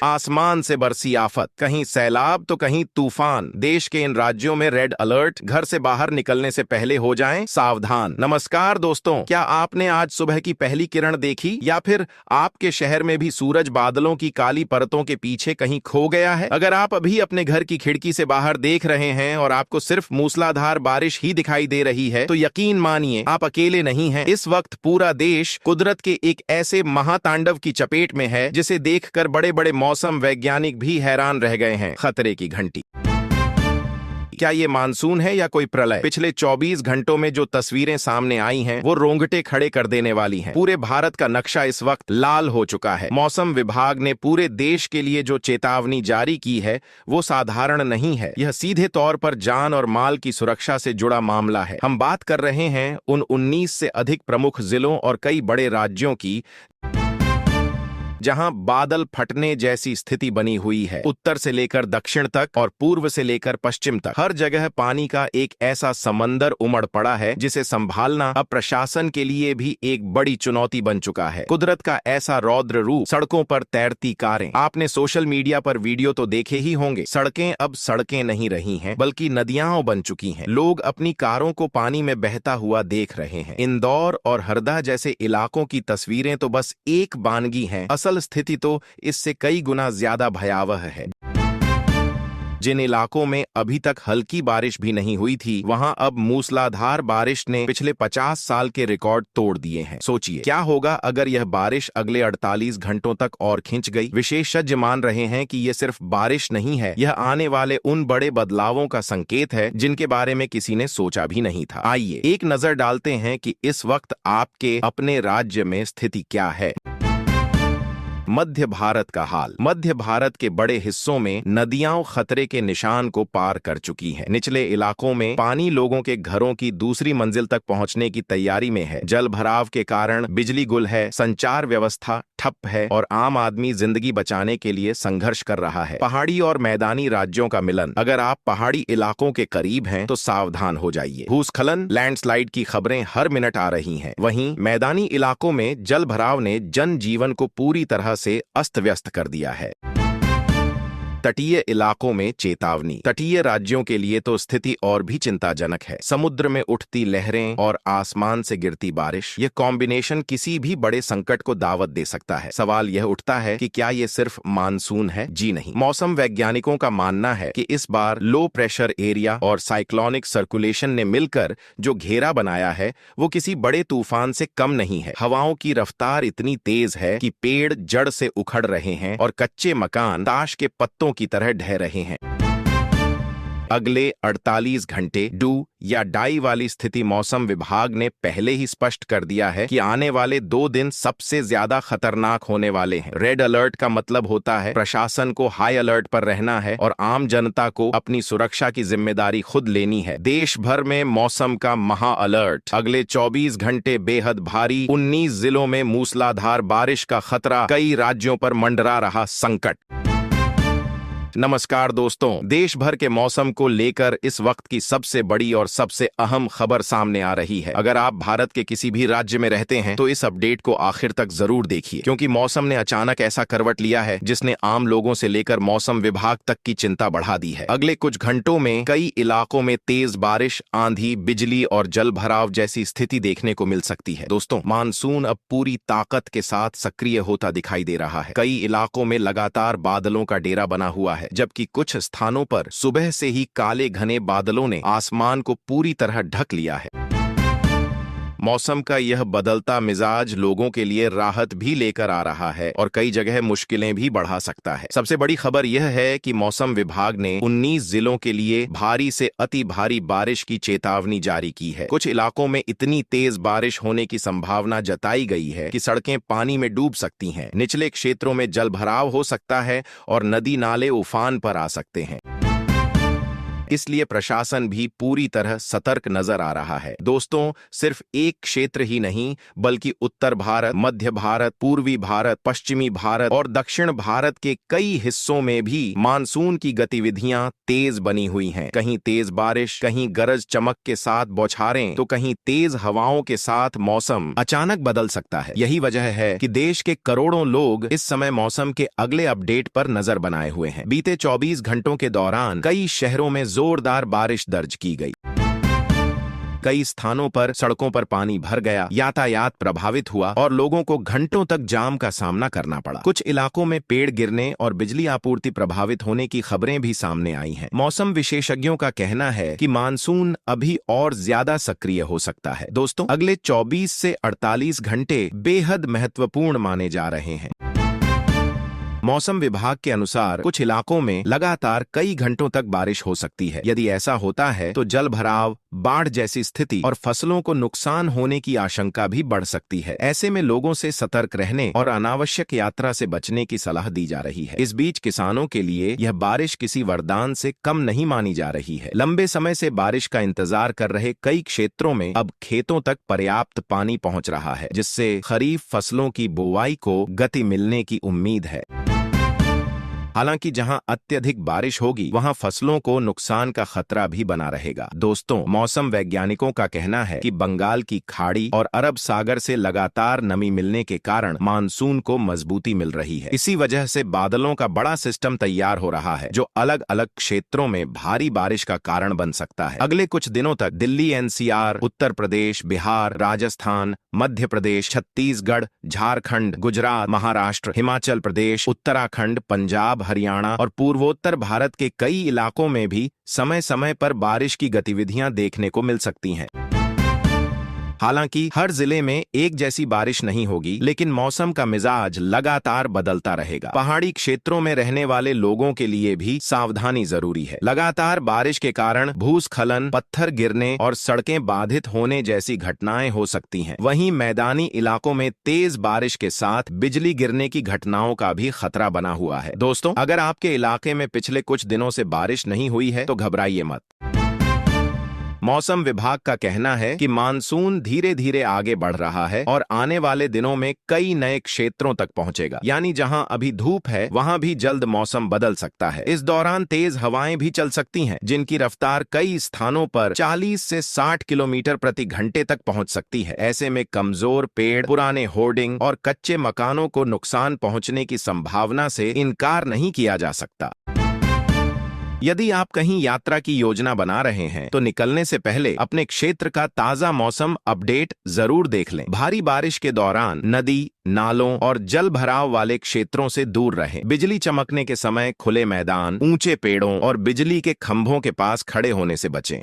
आसमान से बरसी आफत, कहीं सैलाब तो कहीं तूफान। देश के इन राज्यों में रेड अलर्ट। घर से बाहर निकलने से पहले हो जाएं सावधान। नमस्कार दोस्तों, क्या आपने आज सुबह की पहली किरण देखी, या फिर आपके शहर में भी सूरज बादलों की काली परतों के पीछे कहीं खो गया है? अगर आप अभी अपने घर की खिड़की से बाहर देख रहे हैं और आपको सिर्फ मूसलाधार बारिश ही दिखाई दे रही है, तो यकीन मानिए आप अकेले नहीं हैं। इस वक्त पूरा देश कुदरत के एक ऐसे महातांडव की चपेट में है जिसे देखकर बड़े बड़े मौसम वैज्ञानिक भी हैरान रह गए हैं। खतरे की घंटी। क्या ये मानसून है या कोई प्रलय? पिछले 24 घंटों में जो तस्वीरें सामने आई हैं, वो रोंगटे खड़े कर देने वाली हैं। पूरे भारत का नक्शा इस वक्त लाल हो चुका है। मौसम विभाग ने पूरे देश के लिए जो चेतावनी जारी की है, वो साधारण नहीं है। यह सीधे तौर पर जान और माल की सुरक्षा से जुड़ा मामला है। हम बात कर रहे हैं उन 19 से अधिक प्रमुख जिलों और कई बड़े राज्यों की, जहां बादल फटने जैसी स्थिति बनी हुई है। उत्तर से लेकर दक्षिण तक और पूर्व से लेकर पश्चिम तक हर जगह पानी का एक ऐसा समंदर उमड़ पड़ा है जिसे संभालना अब प्रशासन के लिए भी एक बड़ी चुनौती बन चुका है। कुदरत का ऐसा रौद्र रूप, सड़कों पर तैरती कारें। आपने सोशल मीडिया पर वीडियो तो देखे ही होंगे। सड़कें अब सड़कें नहीं रही हैं, बल्कि नदियां बन चुकी हैं। लोग अपनी कारों को पानी में बहता हुआ देख रहे हैं। इंदौर और हरदा जैसे इलाकों की तस्वीरें तो बस एक बानगी हैं। असल स्थिति तो इससे कई गुना ज्यादा भयावह है। जिन इलाकों में अभी तक हल्की बारिश भी नहीं हुई थी, वहां अब मूसलाधार बारिश ने पिछले 50 साल के रिकॉर्ड तोड़ दिए हैं। सोचिए क्या होगा अगर यह बारिश अगले 48 घंटों तक और खिंच गई। विशेषज्ञ मान रहे हैं कि यह सिर्फ बारिश नहीं है, यह आने वाले उन बड़े बदलावों का संकेत है जिनके बारे में किसी ने सोचा भी नहीं था। आइए एक नजर डालते हैं कि इस वक्त आपके अपने राज्य में स्थिति क्या है। मध्य भारत का हाल। मध्य भारत के बड़े हिस्सों में नदियां खतरे के निशान को पार कर चुकी हैं। निचले इलाकों में पानी लोगों के घरों की दूसरी मंजिल तक पहुंचने की तैयारी में है। जल भराव के कारण बिजली गुल है, संचार व्यवस्था ठप है और आम आदमी जिंदगी बचाने के लिए संघर्ष कर रहा है। पहाड़ी और मैदानी राज्यों का मिलन। अगर आप पहाड़ी इलाकों के करीब हैं तो सावधान हो जाइए। भूस्खलन, लैंडस्लाइड की खबरें हर मिनट आ रही हैं। वहीं मैदानी इलाकों में जल भराव ने जनजीवन को पूरी तरह से अस्त व्यस्त कर दिया है। तटीय इलाकों में चेतावनी। तटीय राज्यों के लिए तो स्थिति और भी चिंताजनक है। समुद्र में उठती लहरें और आसमान से गिरती बारिश, यह कॉम्बिनेशन किसी भी बड़े संकट को दावत दे सकता है। सवाल यह उठता है कि क्या यह सिर्फ मानसून है? जी नहीं। मौसम वैज्ञानिकों का मानना है कि इस बार लो प्रेशर एरिया और साइक्लोनिक सर्कुलेशन ने मिलकर जो घेरा बनाया है, वो किसी बड़े तूफान से कम नहीं है। हवाओं की रफ्तार इतनी तेज है कि पेड़ जड़ से उखड़ रहे हैं और कच्चे मकान ताश के पत्तों की तरह ढह रहे हैं। अगले 48 घंटे डू या डाई वाली स्थिति मौसम विभाग ने पहले ही स्पष्ट कर दिया है कि आने वाले 2 दिन सबसे ज्यादा खतरनाक होने वाले हैं। रेड अलर्ट का मतलब होता है प्रशासन को हाई अलर्ट पर रहना है और आम जनता को अपनी सुरक्षा की जिम्मेदारी खुद लेनी है। देश भर में मौसम का महा अलर्ट। अगले 24 घंटे बेहद भारी। 19 जिलों में मूसलाधार बारिश का खतरा। कई राज्यों पर मंडरा रहा संकट। नमस्कार दोस्तों, देश भर के मौसम को लेकर इस वक्त की सबसे बड़ी और सबसे अहम खबर सामने आ रही है। अगर आप भारत के किसी भी राज्य में रहते हैं तो इस अपडेट को आखिर तक जरूर देखिए, क्योंकि मौसम ने अचानक ऐसा करवट लिया है जिसने आम लोगों से लेकर मौसम विभाग तक की चिंता बढ़ा दी है। अगले कुछ घंटों में कई इलाकों में तेज बारिश, आंधी, बिजली और जल भराव जैसी स्थिति देखने को मिल सकती है। दोस्तों, मानसून अब पूरी ताकत के साथ सक्रिय होता दिखाई दे रहा है। कई इलाकों में लगातार बादलों का डेरा बना हुआ है, जबकि कुछ स्थानों पर सुबह से ही काले घने बादलों ने आसमान को पूरी तरह ढक लिया है। मौसम का यह बदलता मिजाज लोगों के लिए राहत भी लेकर आ रहा है और कई जगह मुश्किलें भी बढ़ा सकता है। सबसे बड़ी खबर यह है कि मौसम विभाग ने 19 जिलों के लिए भारी से अति भारी बारिश की चेतावनी जारी की है। कुछ इलाकों में इतनी तेज बारिश होने की संभावना जताई गई है कि सड़कें पानी में डूब सकती हैं। निचले क्षेत्रों में जलभराव हो सकता है और नदी नाले उफान पर आ सकते हैं। इसलिए प्रशासन भी पूरी तरह सतर्क नजर आ रहा है। दोस्तों, सिर्फ एक क्षेत्र ही नहीं बल्कि उत्तर भारत, मध्य भारत, पूर्वी भारत, पश्चिमी भारत और दक्षिण भारत के कई हिस्सों में भी मानसून की गतिविधियां तेज बनी हुई हैं। कहीं तेज बारिश, कहीं गरज चमक के साथ बौछारें, तो कहीं तेज हवाओं के साथ मौसम अचानक बदल सकता है। यही वजह है कि देश के करोड़ों लोग इस समय मौसम के अगले अपडेट पर नजर बनाए हुए हैं। बीते 24 घंटों के दौरान कई शहरों में जोरदार बारिश दर्ज की गई। कई स्थानों पर सड़कों पर पानी भर गया, यातायात प्रभावित हुआ और लोगों को घंटों तक जाम का सामना करना पड़ा। कुछ इलाकों में पेड़ गिरने और बिजली आपूर्ति प्रभावित होने की खबरें भी सामने आई हैं। मौसम विशेषज्ञों का कहना है कि मानसून अभी और ज्यादा सक्रिय हो सकता है। दोस्तों, अगले 24 से 48 घंटे बेहद महत्वपूर्ण माने जा रहे हैं। मौसम विभाग के अनुसार कुछ इलाकों में लगातार कई घंटों तक बारिश हो सकती है। यदि ऐसा होता है तो जल भराव, बाढ़ जैसी स्थिति और फसलों को नुकसान होने की आशंका भी बढ़ सकती है। ऐसे में लोगों से सतर्क रहने और अनावश्यक यात्रा से बचने की सलाह दी जा रही है। इस बीच किसानों के लिए यह बारिश किसी वरदान से कम नहीं मानी जा रही है। लंबे समय से बारिश का इंतजार कर रहे कई क्षेत्रों में अब खेतों तक पर्याप्त पानी पहुंच रहा है, जिससे खरीफ फसलों की बुवाई को गति मिलने की उम्मीद है। हालांकि जहां अत्यधिक बारिश होगी वहां फसलों को नुकसान का खतरा भी बना रहेगा। दोस्तों, मौसम वैज्ञानिकों का कहना है कि बंगाल की खाड़ी और अरब सागर से लगातार नमी मिलने के कारण मानसून को मजबूती मिल रही है। इसी वजह से बादलों का बड़ा सिस्टम तैयार हो रहा है, जो अलग अलग क्षेत्रों में भारी बारिश का कारण बन सकता है। अगले कुछ दिनों तक दिल्ली, एनसीआर, उत्तर प्रदेश, बिहार, राजस्थान, मध्य प्रदेश, छत्तीसगढ़, झारखंड, गुजरात, महाराष्ट्र, हिमाचल प्रदेश, उत्तराखंड, पंजाब, हरियाणा और पूर्वोत्तर भारत के कई इलाकों में भी समय समय पर बारिश की गतिविधियां देखने को मिल सकती हैं। हालांकि हर जिले में एक जैसी बारिश नहीं होगी, लेकिन मौसम का मिजाज लगातार बदलता रहेगा। पहाड़ी क्षेत्रों में रहने वाले लोगों के लिए भी सावधानी जरूरी है। लगातार बारिश के कारण भूस्खलन, पत्थर गिरने और सड़कें बाधित होने जैसी घटनाएं हो सकती हैं। वहीं मैदानी इलाकों में तेज बारिश के साथ बिजली गिरने की घटनाओं का भी खतरा बना हुआ है। दोस्तों, अगर आपके इलाके में पिछले कुछ दिनों से बारिश नहीं हुई है तो घबराइए मत। मौसम विभाग का कहना है कि मानसून धीरे धीरे आगे बढ़ रहा है और आने वाले दिनों में कई नए क्षेत्रों तक पहुंचेगा। यानी जहां अभी धूप है वहां भी जल्द मौसम बदल सकता है। इस दौरान तेज हवाएं भी चल सकती हैं, जिनकी रफ्तार कई स्थानों पर 40 से 60 किलोमीटर प्रति घंटे तक पहुंच सकती है। ऐसे में कमजोर पेड़, पुराने होर्डिंग और कच्चे मकानों को नुकसान पहुंचने की संभावना से इनकार नहीं किया जा सकता। यदि आप कहीं यात्रा की योजना बना रहे हैं तो निकलने से पहले अपने क्षेत्र का ताजा मौसम अपडेट जरूर देख लें। भारी बारिश के दौरान नदी, नालों और जल भराव वाले क्षेत्रों से दूर रहें। बिजली चमकने के समय खुले मैदान, ऊंचे पेड़ों और बिजली के खंभों के पास खड़े होने से बचें।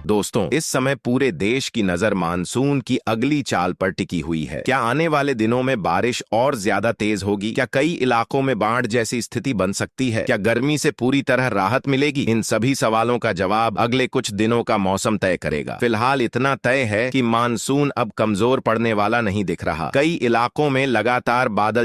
दोस्तों, इस समय पूरे देश की नजर मानसून की अगली चाल पर टिकी हुई है। क्या आने वाले दिनों में बारिश और ज्यादा तेज होगी? क्या कई इलाकों में बाढ़ जैसी स्थिति बन सकती है? क्या गर्मी से पूरी तरह राहत मिलेगी? इन सभी सवालों का जवाब अगले कुछ दिनों का मौसम तय करेगा। फिलहाल इतना तय है कि मानसून अब कमजोर पड़ने वाला नहीं दिख रहा। कई इलाकों में लगातार बादल